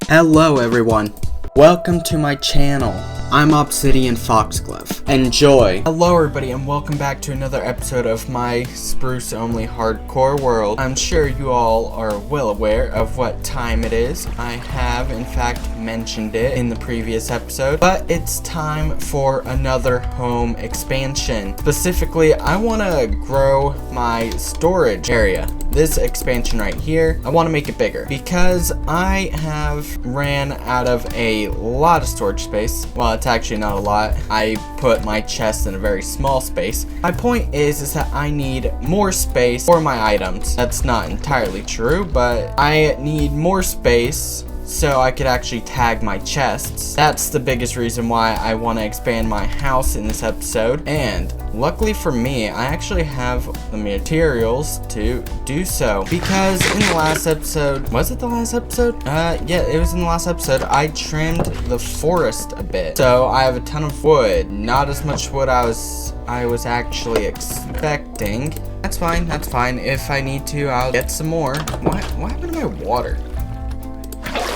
Hello everyone, welcome to my channel. I'm Obsidian Foxglove. Enjoy! Hello everybody and welcome back to another episode of my Spruce-Only hardcore world. I'm sure you all are well aware of what time it is. I have in fact mentioned it in the previous episode, but it's time for another home expansion. Specifically, I want to grow my storage area. This expansion right here, I want to make it bigger because I have ran out of a lot of storage space. Well, it's actually not a lot. I put my chest in a very small space. My point is that I need more space for my items. That's not entirely true, but I need more space so I could actually tag my chests. That's the biggest reason why I want to expand my house in this episode. And luckily for me, I actually have the materials to do so. Because in the last episode, was it the last episode? Yeah, it was in the last episode. I trimmed the forest a bit. So I have a ton of wood. Not as much wood I was actually expecting. That's fine, that's fine. If I need to, I'll get some more. What happened to my water?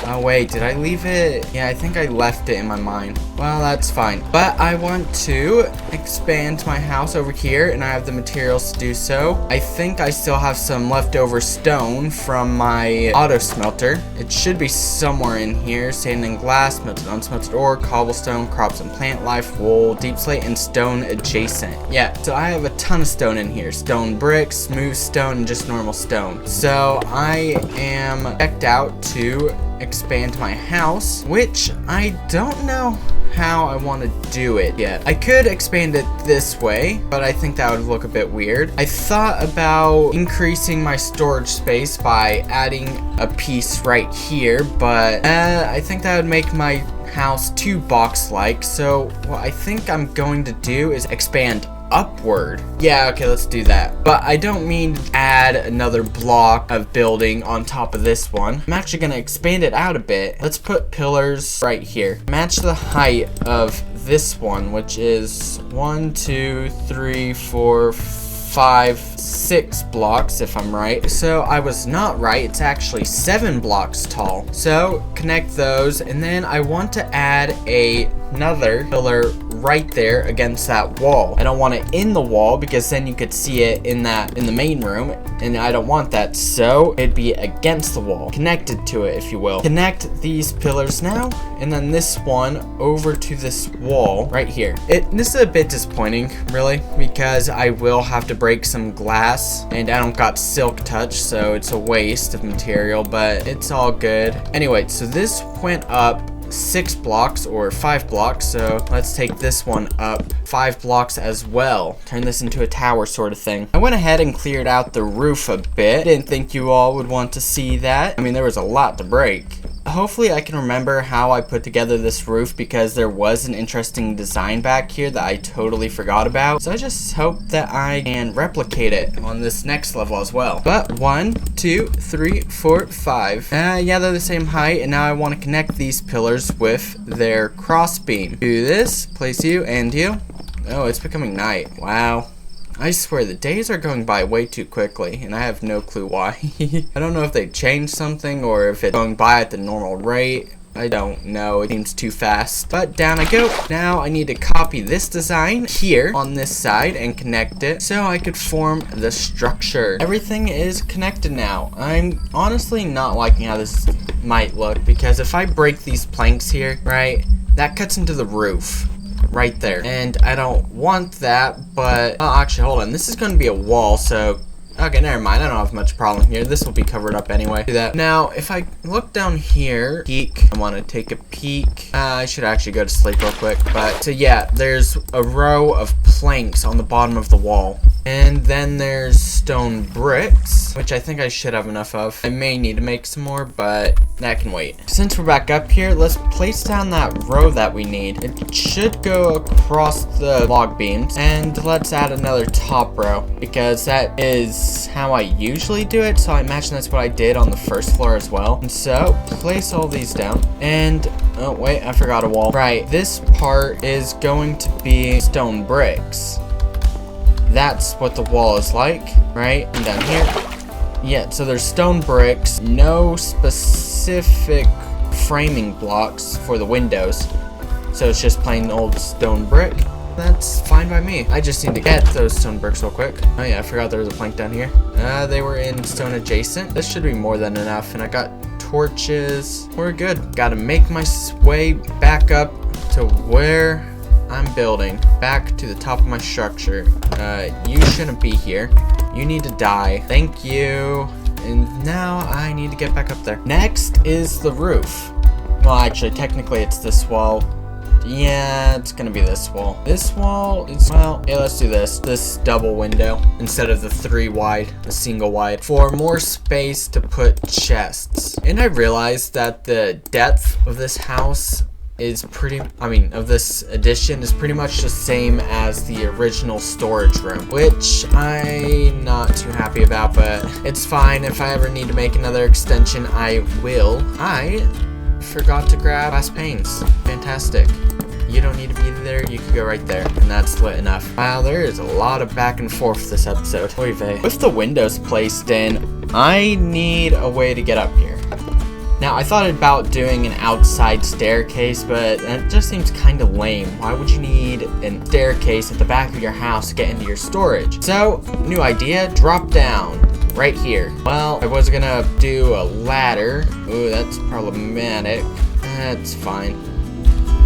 Oh wait, did I leave it? Yeah, I think I left it in my mind. Well, that's fine. But I want to expand my house over here, and I have the materials to do so. I think I still have some leftover stone from my auto smelter. It should be somewhere in here. Sand and glass, melted unsmelted ore, cobblestone, crops and plant life, wool, deep slate, and stone adjacent. Yeah, so I have a ton of stone in here. Stone bricks, smooth stone, and just normal stone. So I am decked out to expand my house, which I don't know how I want to do it yet. I could expand it this way, but I think that would look a bit weird. I thought about increasing my storage space by adding a piece right here, but I think that would make my house too box-like. So what I think I'm going to do is expand upward. Yeah, okay, let's do that. But I don't mean to add another block of building on top of this one. I'm actually gonna expand it out a bit. Let's put pillars right here. Match the height of this one, which is 1, 2, 3, 4, 5, 6 blocks if I'm right. So I was not right. It's actually 7 blocks tall. So connect those, and then I want to add another pillar right there against that wall. I don't want it in the wall because then you could see it in the main room, and I don't want that, so it'd be against the wall, connected to it, if you will. Connect these pillars now, and then this one over to this wall right here. This is a bit disappointing, really, because I will have to break some glass, and I don't got silk touch, so it's a waste of material, but it's all good. Anyway, so this went up 6 blocks or 5 blocks, so let's take this one up 5 blocks as well. Turn this into a tower sort of thing. I went ahead and cleared out the roof a bit. Didn't think you all would want to see that. I mean, there was a lot to break. Hopefully I can remember how I put together this roof, because there was an interesting design back here that I totally forgot about. So I just hope that I can replicate it on this next level as well. But 1, 2, 3, 4, 5. Yeah, they're the same height, and now I want to connect these pillars with their cross beam. Do this, place you and you. Oh, it's becoming night. Wow. I swear the days are going by way too quickly, and I have no clue why. I don't know if they changed something or if it's going by at the normal rate. I don't know, it seems too fast. But down I go. Now I need to copy this design here on this side and connect it so I could form the structure. Everything is connected now. I'm honestly not liking how this might look, because if I break these planks here, right, that cuts into the roof right there, and I don't want that. But actually, hold on, this is going to be a wall, so okay, never mind. I don't have much problem here. This will be covered up anyway. Do that. Now, if I look down here, peek. I want to take a peek. I should actually go to sleep real quick. But so yeah, there's a row of planks on the bottom of the wall. And then there's stone bricks, which I think I should have enough of. I may need to make some more, but that can wait. Since we're back up here, let's place down that row that we need. It should go across the log beams. And let's add another top row, because that is how I usually do it. So I imagine that's what I did on the first floor as well. And so place all these down. And oh wait, I forgot a wall. Right, this part is going to be stone bricks. That's what the wall is like, right? And down here, yeah, so there's stone bricks, no specific framing blocks for the windows. So it's just plain old stone brick. That's fine by me. I just need to get those stone bricks real quick. Oh yeah, I forgot there was a plank down here. They were in stone adjacent. This should be more than enough. And I got torches. We're good. Gotta make my way back up to where I'm building. Back to the top of my structure. You shouldn't be here. You need to die. Thank you. And now I need to get back up there. Next is the roof. Well, actually, technically it's this wall. Yeah, it's gonna be this wall. This wall is, well, yeah, let's do this. This double window instead of the 3 wide, the single wide, for more space to put chests. And I realized that the depth of this house is of this addition is pretty much the same as the original storage room, which I'm not too happy about, but it's fine. If I ever need to make another extension, I will. I forgot to grab glass panes. Fantastic. You don't need to be there, you can go right there, and that's lit enough. Wow, there is a lot of back and forth this episode. Oy vey. With the windows placed in, I need a way to get up here. Now, I thought about doing an outside staircase, but that just seems kind of lame. Why would you need a staircase at the back of your house to get into your storage? So, new idea, drop down. Right here. Well, I was gonna do a ladder. Ooh, that's problematic. That's fine.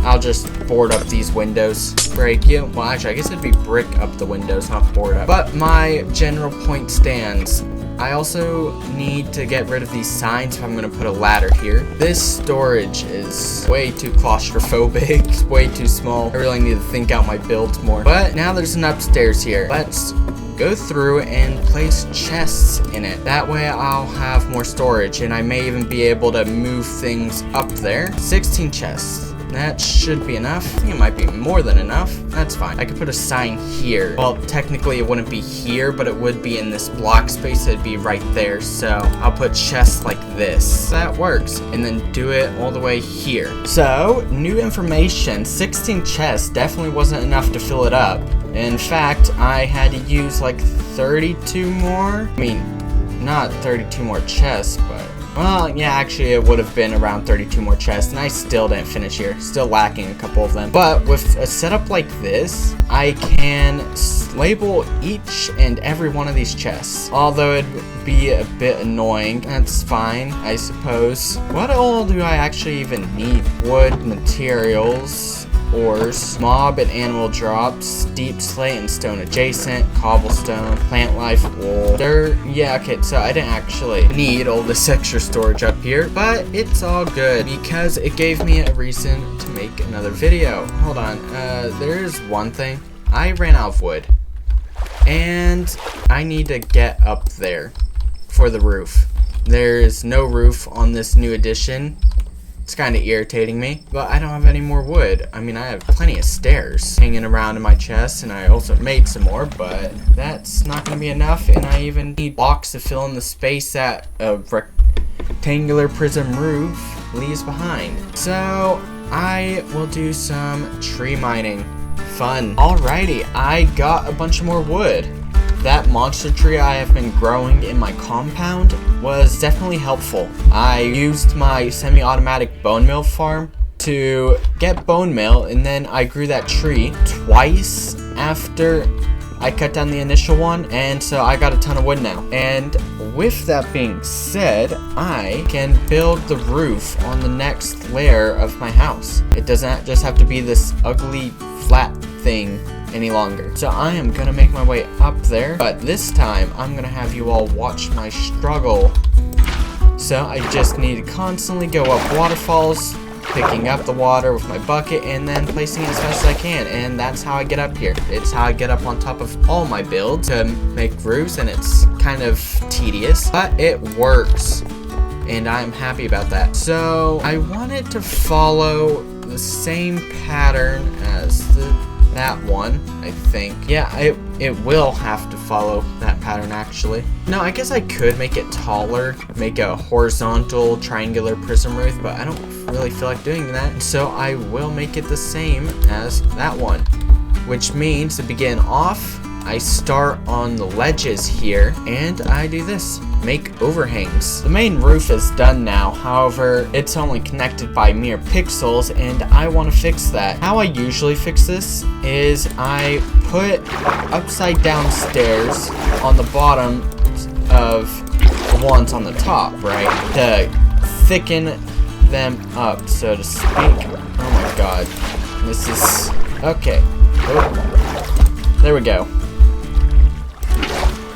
I'll just board up these windows. Break you. Well, actually, I guess it'd be brick up the windows, not board up. But my general point stands. I also need to get rid of these signs if I'm gonna put a ladder here. This storage is way too claustrophobic. It's way too small. I really need to think out my builds more. But now there's an upstairs here. Let's go through and place chests in it. That way I'll have more storage, and I may even be able to move things up there. 16 chests. That should be enough. I think it might be more than enough. That's fine. I could put a sign here. Well, technically it wouldn't be here, but it would be in this block space. It'd be right there. So I'll put chests like this. That works. And then do it all the way here. So, new information. 16 chests definitely wasn't enough to fill it up. In fact, I had to use like 32 more. I mean, not 32 more chests, but... well, yeah, actually, it would have been around 32 more chests, and I still didn't finish here. Still lacking a couple of them. But with a setup like this, I can label each and every one of these chests. Although it'd be a bit annoying. That's fine, I suppose. What all do I actually even need? Wood, materials, ores, mob and animal drops, deep slate and stone adjacent, cobblestone, plant life, wool, dirt. Yeah, okay, so I didn't actually need all this extra storage up here, but it's all good because it gave me a reason to make another video. Hold on, there is one thing. I ran out of wood, and I need to get up there for the roof. There's no roof on this new addition. It's kind of irritating me, but I don't have any more wood. I mean, I have plenty of stairs hanging around in my chest, and I also made some more, but that's not going to be enough, and I even need blocks to fill in the space that a rectangular prism roof leaves behind. So, I will do some tree mining. Fun. Alrighty, I got a bunch of more wood. That monster tree I have been growing in my compound was definitely helpful. I used my semi-automatic bone meal farm to get bone meal, and then I grew that tree twice after I cut down the initial one, and so I got a ton of wood now. And with that being said, I can build the roof on the next layer of my house. It doesn't just have to be this ugly flat thing any longer. So I am gonna make my way up there, but this time I'm gonna have you all watch my struggle. So I just need to constantly go up waterfalls, picking up the water with my bucket, and then placing it as fast as I can, and that's how I get up here. It's how I get up on top of all my builds to make roofs, and it's kind of tedious, but it works, and I'm happy about that. So I wanted to follow the same pattern as that one, I think. Yeah, it will have to follow that pattern, actually. No, I guess I could make it taller, make a horizontal triangular prism roof, but I don't really feel like doing that, so I will make it the same as that one, which means to begin off, I start on the ledges here and I do this. Make overhangs. The main roof is done now, however, it's only connected by mere pixels and I want to fix that. How I usually fix this is I put upside down stairs on the bottom of the ones on the top, right? To thicken them up, so to speak. Oh my god. This is... okay. Oh. There we go.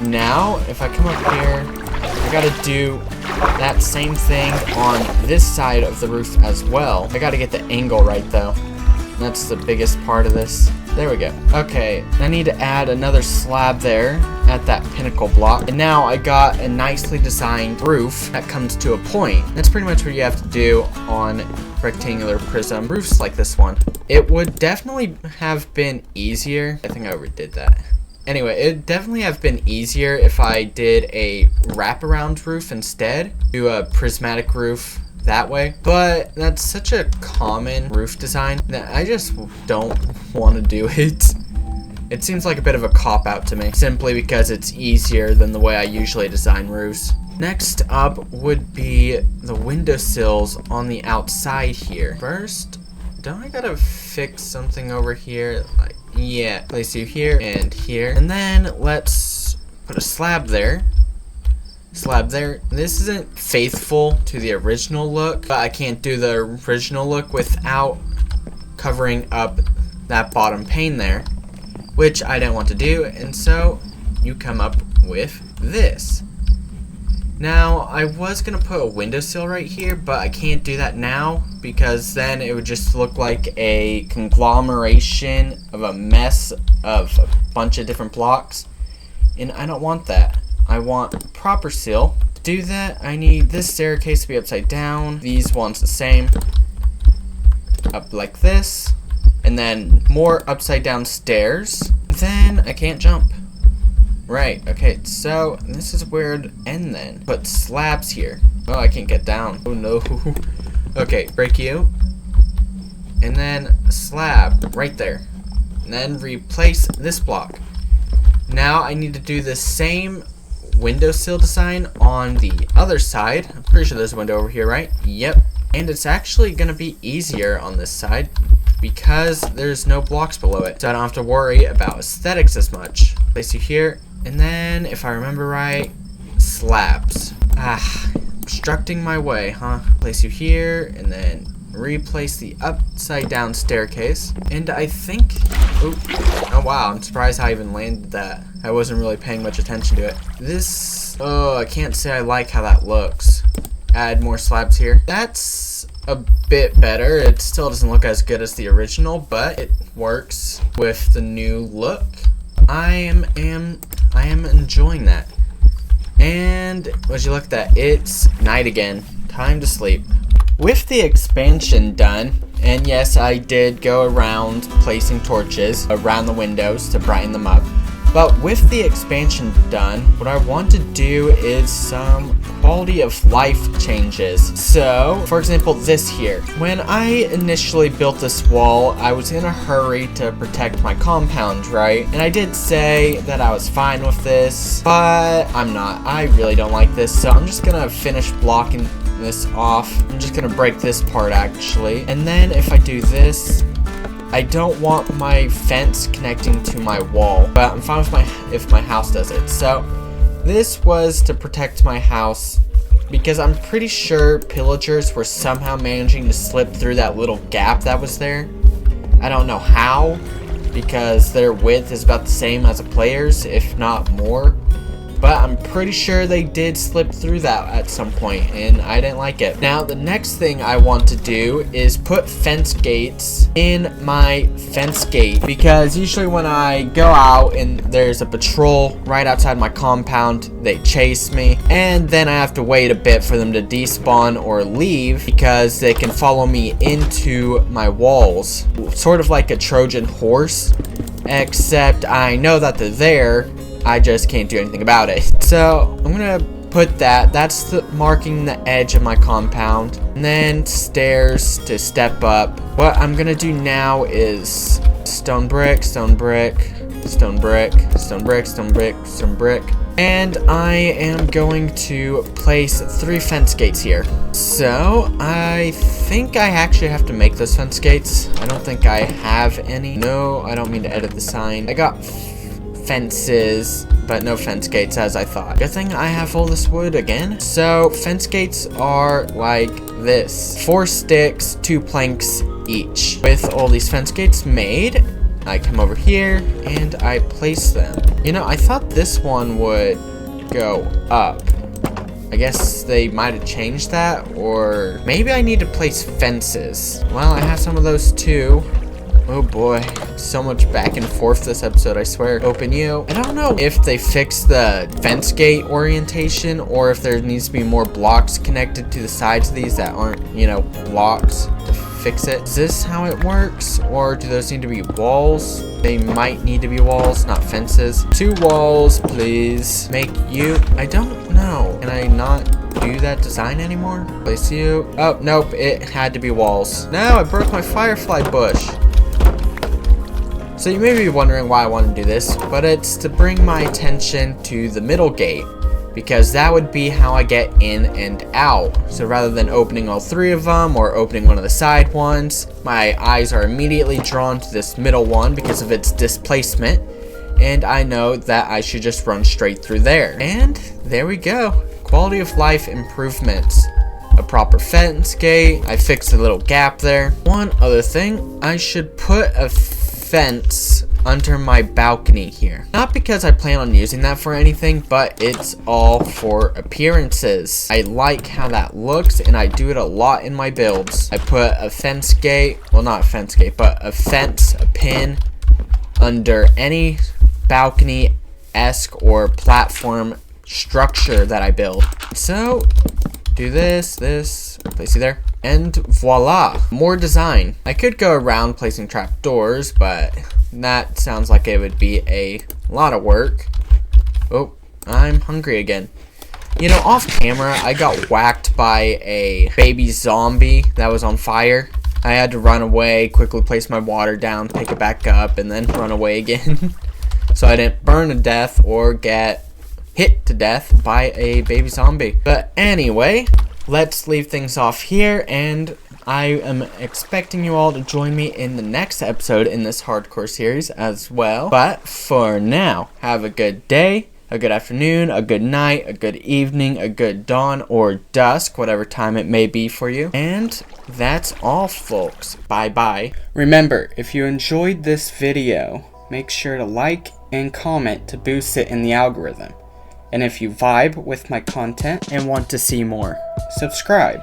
Now, if I come up here, I gotta do that same thing on this side of the roof as well. I gotta get the angle right though. That's the biggest part of this. There we go. Okay, I need to add another slab there at that pinnacle block. And now I got a nicely designed roof that comes to a point. That's pretty much what you have to do on rectangular prism roofs like this one. It would definitely have been easier. I think I overdid that. Anyway, it would definitely have been easier if I did a wraparound roof instead. Do a prismatic roof that way. But that's such a common roof design that I just don't want to do it. It seems like a bit of a cop-out to me, simply because it's easier than the way I usually design roofs. Next up would be the windowsills on the outside here. First, don't I gotta fix something over here? Like, yeah, place you here and here. And then let's put a slab there. Slab there. This isn't faithful to the original look, but I can't do the original look without covering up that bottom pane there, which I didn't want to do, and so you come up with this. Now, I was going to put a windowsill right here, but I can't do that now because then it would just look like a conglomeration of a mess of a bunch of different blocks, and I don't want that. I want proper sill. To do that, I need this staircase to be upside down, these ones the same, up like this, and then more upside down stairs. Then I can't jump. Right, okay, so this is where it'd end then. Put slabs here. Oh, I can't get down. Oh no. Okay, break you. And then slab right there. And then replace this block. Now I need to do the same windowsill design on the other side. I'm pretty sure there's a window over here, right? Yep. And it's actually gonna be easier on this side because there's no blocks below it. So I don't have to worry about aesthetics as much. Place you here. And then, if I remember right, slabs. Obstructing my way, huh? Place you here, and then replace the upside down staircase. And I think, oh wow, I'm surprised how I even landed that. I wasn't really paying much attention to it. This, oh, I can't say I like how that looks. Add more slabs here. That's a bit better. It still doesn't look as good as the original, but it works with the new look. I am enjoying that. And would you look at that? It's night again. Time to sleep. With the expansion done, and yes, I did go around placing torches around the windows to brighten them up. But with the expansion done, what I want to do is some quality of life changes. So, for example, this here. When I initially built this wall, I was in a hurry to protect my compound, right? And I did say that I was fine with this, but I'm not. I really don't like this, so I'm just gonna finish blocking this off. I'm just gonna break this part actually. And then if I do this, I don't want my fence connecting to my wall, but I'm fine with if my house does it. So this was to protect my house because I'm pretty sure pillagers were somehow managing to slip through that little gap that was there. I don't know how, because their width is about the same as a player's, if not more. But I'm pretty sure they did slip through that at some point, and I didn't like it. Now, the next thing I want to do is put fence gates in my fence gate, because usually when I go out and there's a patrol right outside my compound, they chase me, and then I have to wait a bit for them to despawn or leave because they can follow me into my walls. Sort of like a Trojan horse, except I know that they're there. I just can't do anything about it. So I'm gonna put that's marking the edge of my compound, and then stairs to step up. What I'm gonna do now is stone brick, stone brick, stone brick, stone brick, stone brick. And I am going to place 3 fence gates here. So I think I actually have to make those fence gates. I don't think I have any. No, I don't mean to edit the sign. I got fences, but no fence gates as I thought. Good thing I have all this wood again. So fence gates are like this. 4 sticks, 2 planks each. With all these fence gates made, I come over here and I place them. You know, I thought this one would go up. I guess they might have changed that, or maybe I need to place fences. Well, I have some of those too. Oh boy, so much back and forth this episode, I swear. Open you. I don't know if they fixed the fence gate orientation or if there needs to be more blocks connected to the sides of these that aren't, you know, blocks to fix it. Is this how it works, or do those need to be walls? They might need to be walls, not fences. 2 walls, please. Make you. I don't know. Can I not do that design anymore? Place you. Oh, nope, it had to be walls. No, I broke my firefly bush. So you may be wondering why I want to do this, but it's to bring my attention to the middle gate, because that would be how I get in and out. So rather than opening all 3 of them or opening one of the side ones, my eyes are immediately drawn to this middle one because of its displacement, and I know that I should just run straight through there. And there we go. Quality of life improvements. A proper fence gate. I fixed a little gap there. One other thing, I should put a fence under my balcony here. Not because I plan on using that for anything, but it's all for appearances. I like how that looks, and I do it a lot in my builds. I put a fence gate, well, not a fence gate, but a fence, a pin, under any balcony-esque or platform structure that I build. So, do this, place you there. And voila, more design. I could go around placing trapdoors, but that sounds like it would be a lot of work. Oh, I'm hungry again. You know, off camera, I got whacked by a baby zombie that was on fire. I had to run away, quickly place my water down, pick it back up, and then run away again. So I didn't burn to death or get hit to death by a baby zombie. But anyway, let's leave things off here, and I am expecting you all to join me in the next episode in this hardcore series as well. But for now, have a good day, a good afternoon, a good night, a good evening, a good dawn or dusk, whatever time it may be for you. And that's all, folks. Bye-bye. Remember, if you enjoyed this video, make sure to like and comment to boost it in the algorithm. And if you vibe with my content and want to see more, subscribe.